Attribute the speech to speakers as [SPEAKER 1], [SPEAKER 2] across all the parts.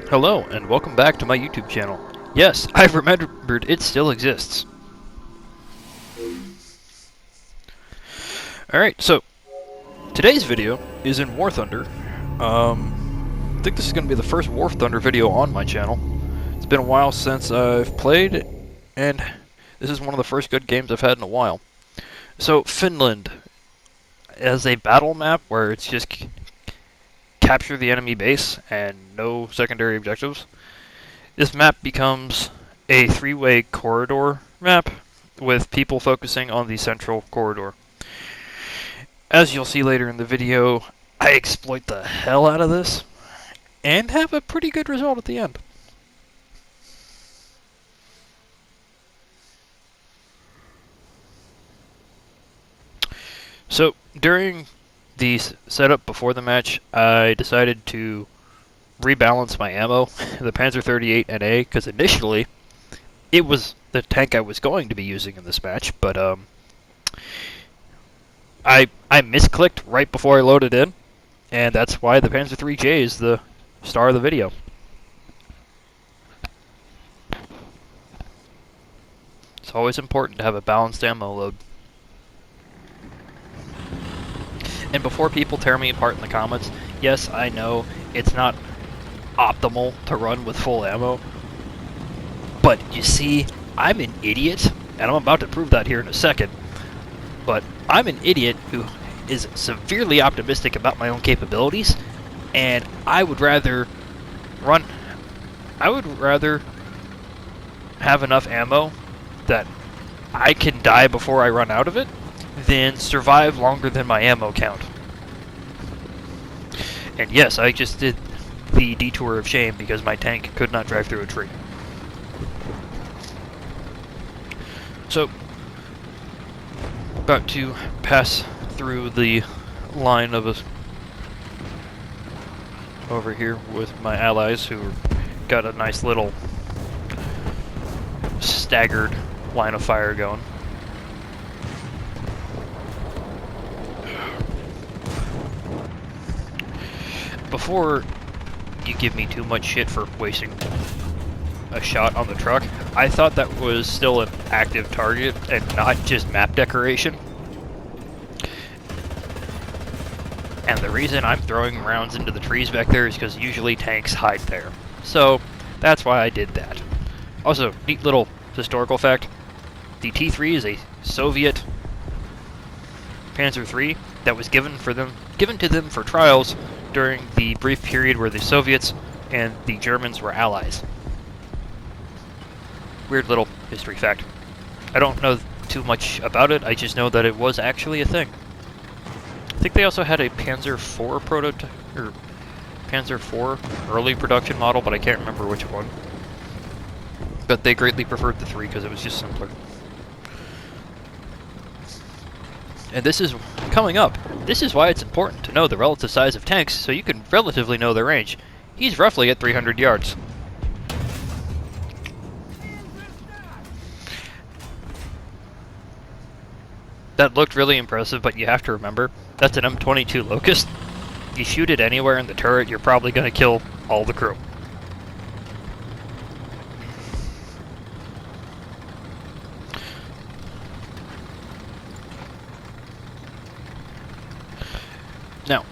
[SPEAKER 1] Hello, and welcome back to my YouTube channel. Yes, I've remembered it still exists. Alright, so, today's video is in War Thunder. I think this is going to be the first War Thunder video on my channel. It's been a while since I've played, and this is one of the first good games I've had in a while. So, Finland has a battle map where it's just capture the enemy base and no secondary objectives. This map becomes a three-way corridor map with people focusing on the central corridor. As you'll see later in the video, I exploit the hell out of this and have a pretty good result at the end. So, during the setup before the match, I decided to rebalance my ammo, the Panzer 38 NA, because initially it was the tank I was going to be using in this match, but I misclicked right before I loaded in, and that's why the Panzer 3J is the star of the video. It's always important to have a balanced ammo load. And before people tear me apart in the comments, yes, I know it's not optimal to run with full ammo, but you see, I'm an idiot, and I'm about to prove that here in a second, but I'm an idiot who is severely optimistic about my own capabilities, and I would rather have enough ammo that I can die before I run out of it than survive longer than my ammo count. And yes, I just did the detour of shame because my tank could not drive through a tree. So, about to pass through the line of us over here with my allies who got a nice little staggered line of fire going. Before you give me too much shit for wasting a shot on the truck, I thought that was still an active target and not just map decoration. And the reason I'm throwing rounds into the trees back there is because usually tanks hide there. So that's why I did that. Also, neat little historical fact, the T3 is a Soviet Panzer III that was given to them for trials during the brief period where the Soviets and the Germans were allies. Weird little history fact. I don't know too much about it, I just know that it was actually a thing. I think they also had a Panzer IV prototype, or Panzer IV early production model, but I can't remember which one. But they greatly preferred the 3 because it was just simpler. And this is coming up. This is why it's important to know the relative size of tanks so you can relatively know their range. He's roughly at 300 yards. That looked really impressive, but you have to remember, that's an M22 Locust. You shoot it anywhere in the turret, you're probably going to kill all the crew. Now,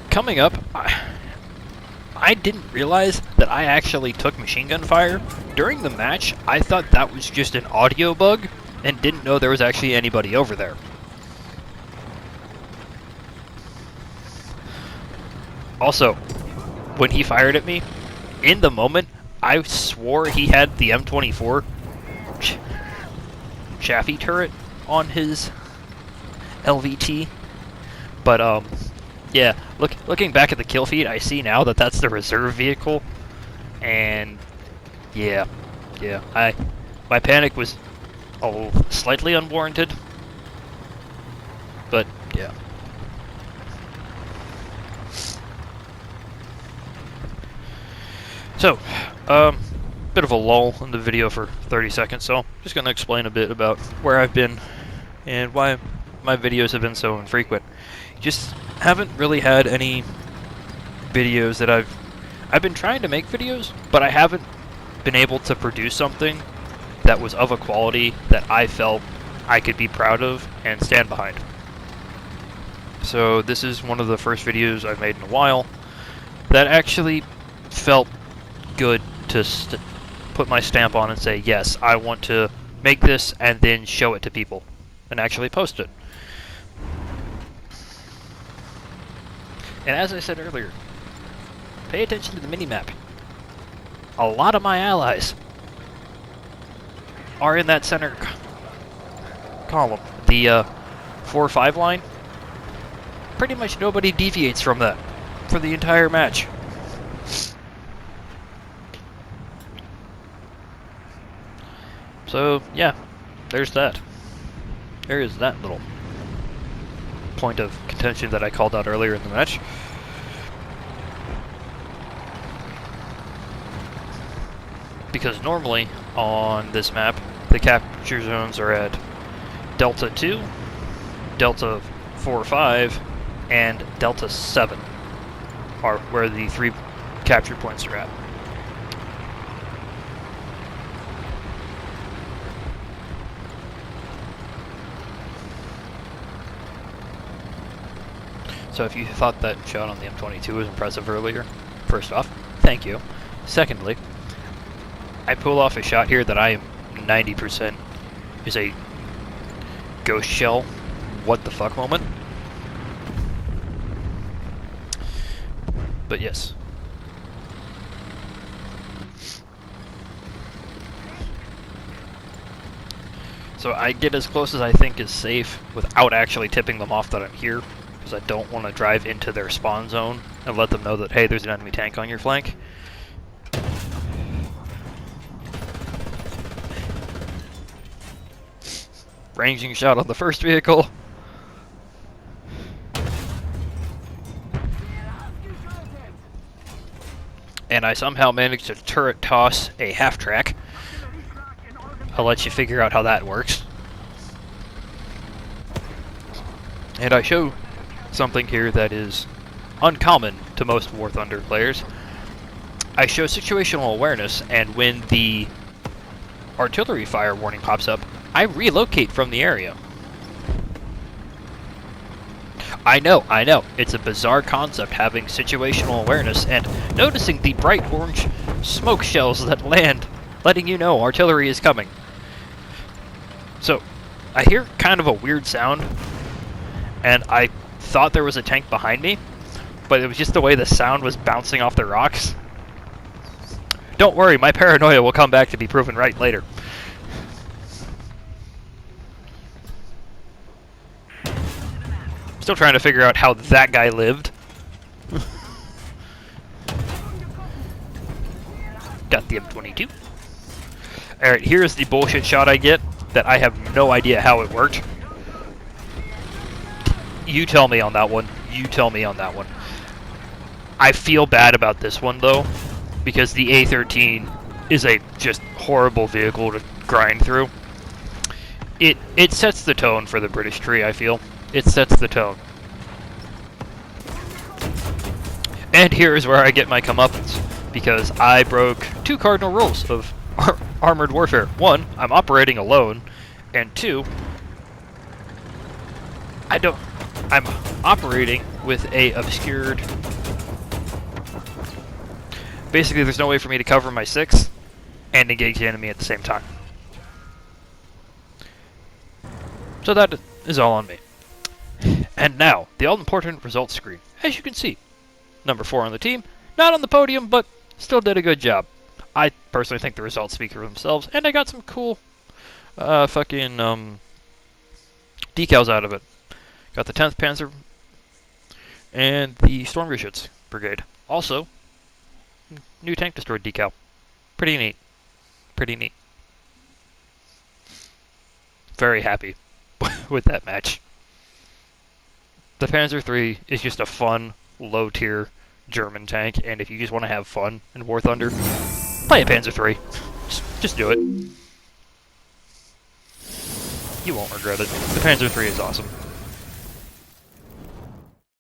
[SPEAKER 1] coming up, I didn't realize that I actually took machine gun fire. During the match, I thought that was just an audio bug and didn't know there was actually anybody over there. Also, when he fired at me, in the moment, I swore he had the M24 Chaffee turret on his LVT. But, yeah, looking back at the kill feed, I see now that that's the reserve vehicle, and, yeah, my panic was slightly unwarranted, but, yeah. So, bit of a lull in the video for 30 seconds, so I'm just going to explain a bit about where I've been and why my videos have been so infrequent. Just haven't really had any videos that I've been trying to make videos, but I haven't been able to produce something that was of a quality that I felt I could be proud of and stand behind. So this is one of the first videos I've made in a while that actually felt good to put my stamp on and say, yes, I want to make this and then show it to people and actually post it. And as I said earlier, pay attention to the minimap. A lot of my allies are in that center column. The 4-5 line, pretty much nobody deviates from that for the entire match. So, yeah, there's that. There is that little point of contention that I called out earlier in the match. Because normally, on this map, the capture zones are at Delta 2, Delta 4-5, and Delta 7 are where the 3 capture points are at. So if you thought that shot on the M22 was impressive earlier, first off, thank you. Secondly, I pull off a shot here that I am 90% is a ghost shell what the fuck moment. But yes. So I get as close as I think is safe without actually tipping them off that I'm here, because I don't want to drive into their spawn zone and let them know that, hey, there's an enemy tank on your flank. Ranging shot on the first vehicle. And I somehow managed to turret toss a half-track. I'll let you figure out how that works. And I show something here that is uncommon to most War Thunder players. I show situational awareness, and when the artillery fire warning pops up, I relocate from the area. I know, it's a bizarre concept having situational awareness and noticing the bright orange smoke shells that land, letting you know artillery is coming. So, I hear kind of a weird sound, and I thought there was a tank behind me, but it was just the way the sound was bouncing off the rocks. Don't worry, my paranoia will come back to be proven right later. Still trying to figure out how that guy lived. Got the M22. Alright, here's the bullshit shot I get that I have no idea how it worked. You tell me on that one. You tell me on that one. I feel bad about this one, though, because the A-13 is a just horrible vehicle to grind through. It sets the tone for the British tree, I feel. It sets the tone. And here is where I get my comeuppance, because I broke 2 cardinal rules of armored warfare. 1, I'm operating alone, and 2, I'm operating with a obscured... Basically, there's no way for me to cover my 6 and engage the enemy at the same time. So that is all on me. And now, the all-important results screen. As you can see, number 4 on the team, not on the podium, but still did a good job. I personally think the results speak for themselves, and I got some cool decals out of it. Got the 10th Panzer and the Sturmgeschütz Brigade. Also, new tank destroyed decal. Pretty neat. Pretty neat. Very happy with that match. The Panzer III is just a fun, low-tier German tank, and if you just want to have fun in War Thunder, play a Panzer III. Just do it. You won't regret it. The Panzer III is awesome.